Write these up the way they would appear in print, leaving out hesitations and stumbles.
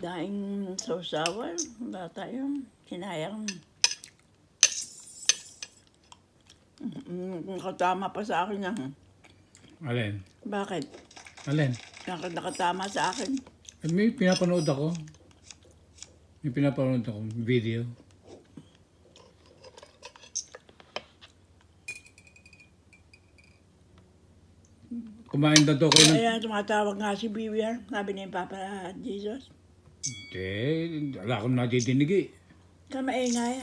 daing sausawan. Bata yun. Kinayang. Nakatama pa sa akin yan. Alin? Bakit? Alin? Nakatama sa akin. May pinapanood ako. May pinapanood ako video. Kumain daw ko ng... Ayan, tumatawag nga si Vivian. Sabi ni Papa Jesus. Wala akong nadidinig eh. Kamaingay.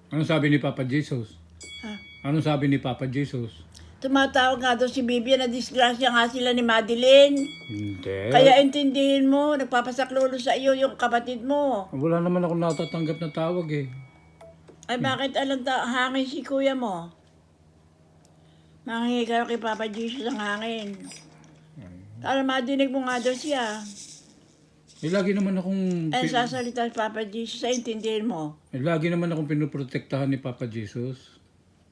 Anong sabi ni Papa Jesus? Ha? Anong sabi ni Papa Jesus? Tumatawag nga daw si Vivian na disgrasya nga sila ni Madeline. Hindi. Kaya intindihin mo, nagpapasaklolo sa iyo yung kapatid mo. Wala naman akong natatanggap na tawag eh. Ay bakit hangin si kuya mo? Manghingi kayo kay Papa Jesus ang hangin. Para madinig mo nga daw siya. Eh, lagi naman akong... Ay sasalita si Papa Jesus, ay intindihin mo. lagi naman akong pinuprotektahan ni Papa Jesus.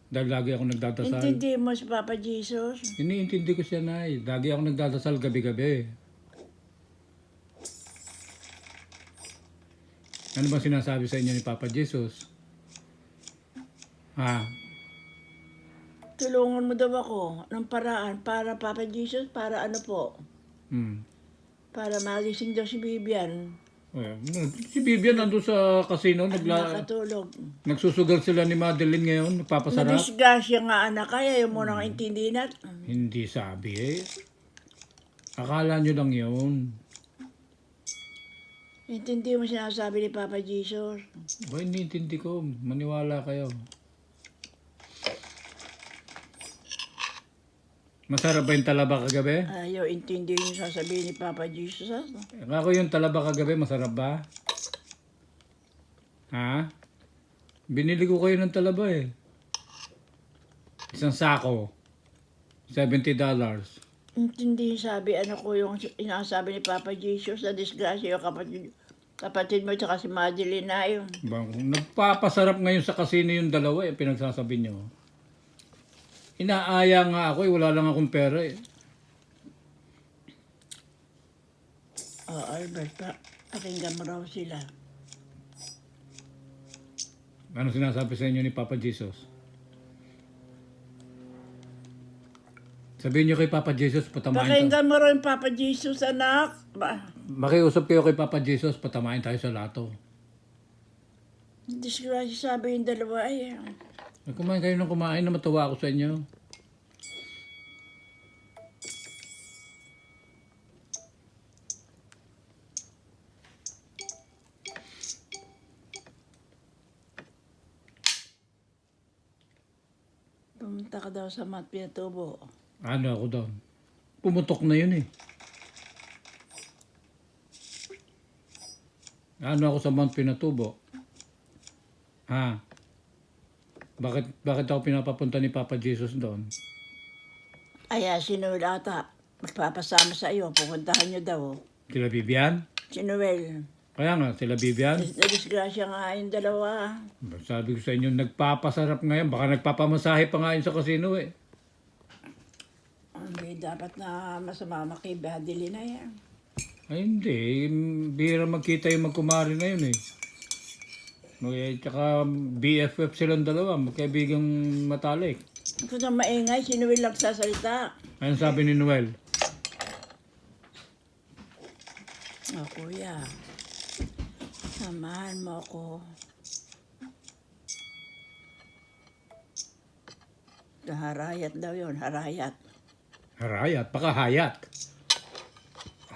Dahil lagi akong nagdadasal. Intindihin mo si Papa Jesus. Iniintindi ko siya, Nay. Lagi akong nagdadasal gabi-gabi. Ano ba sinasabi sa inyo ni Papa Jesus? Ha? Tulungan mo daw ako ng paraan para Papa Jesus, para ano po? Para magising daw si Vivian. Si Vivian nandun sa casino. Nakatulog. Nagsusugal sila ni Madeline ngayon. Nagpapasarap. Nadisgrasya nga anak, kaya yung mo nang intindihin at... Hindi sabi eh. Akala nyo lang yun. Intindi mo sinasabi ni Papa Jesus. Ba, iniintindi ko. Maniwala kayo. Masarap ba yung talaba kagabi? Ayaw intindihin yung sasabihin ni Papa Jesus. Ha? Ako yung talaba kagabi, masarap ba? Ha? Binili ko kayo ng talaba eh. Isang sako. $70. Intindihin sabi, ano ko yung inasabi ni Papa Jesus na disgrasya yung kapatid mo tsaka si Madeline na yun. Nagpapasarap ngayon sa kasino yung dalawa eh, pinagsasabi nyo. Inaaya nga ako eh, wala lang akong pera eh. Albert, pakinggan mo raw sila. Ano sinasabi sa inyo ni Papa Jesus? Sabihin nyo kay Papa Jesus, patamain tayo. Pakinggan mo raw yung Papa Jesus, anak. Makiusap kayo kay Papa Jesus, patamain tayo sa lato. Disgrasya sabi yung dalawa ay. Kumain kayo ng kumain na matawa ako sa inyo. Pumunta ka daw sa Mat Pinatubo. Ano ako doon? Pumutok na yun eh. Ano ako sa Mount Pinatubo? Ha? Bakit ako pinapapunta ni Papa Jesus doon? Ay, si Noel ata. Magpapasama sa iyo. Pupuntahan niyo daw. Sila Vivian? Si Noel. Kaya nga, sila Vivian. Nadisgrasya nga yung dalawa. Sabi ko sa inyo, nagpapasarap ngayon. Baka nagpapamasahe pa nga yun sa casino eh. Hindi dapat na masama makibadili na yan. Ay hindi, bihira magkita yung magkumari na yun eh. Tsaka BFF silang dalawa, magkaibigang matalik. Kung na maingay, si Noel nagsasalita. Anong sabi ni Noel? Kuya, samahan mo ako. Harayat daw yun, harayat. Harayat, baka Hayat.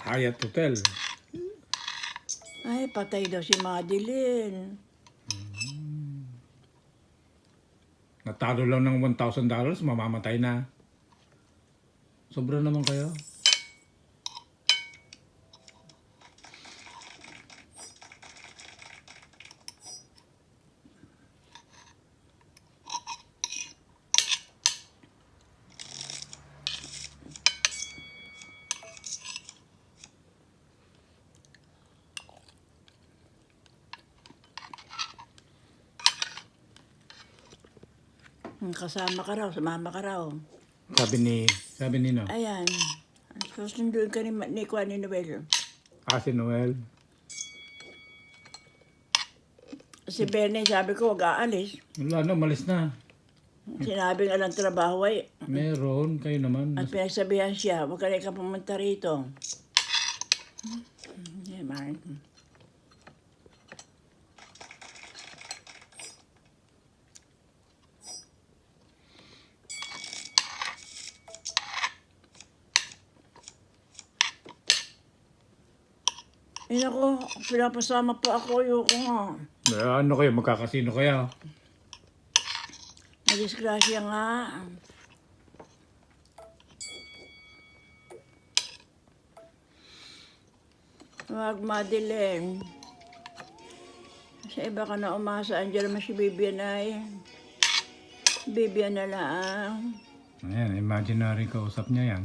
Hayat Hotel. Ay, patay daw si Madeline. Natalo lang ng $1,000, mamamatay na. Sobra naman kayo. Kasama ka raw, sumama ka raw. Sabi ni no. Ayan. Susunduin ka ni Juan ni Noel. Si Noel. Si Benny, sabi ko, wag aalis. Wala na, malis na. Sinabi nga lang trabaho ay, Meron, kayo naman. at pinagsabihan siya, wag ka na ikaw pumunta rito. Yeah, man. Eh ako, pinapasama pa ako, ayoko nga. Ano kayo, magkakasino kaya? Nadisgrasya nga. Huwag madilim. Sa iba ka na umasa, andyan naman si Bibian ay. Bibian na lang. Ayan, imaginary kausap niya yan.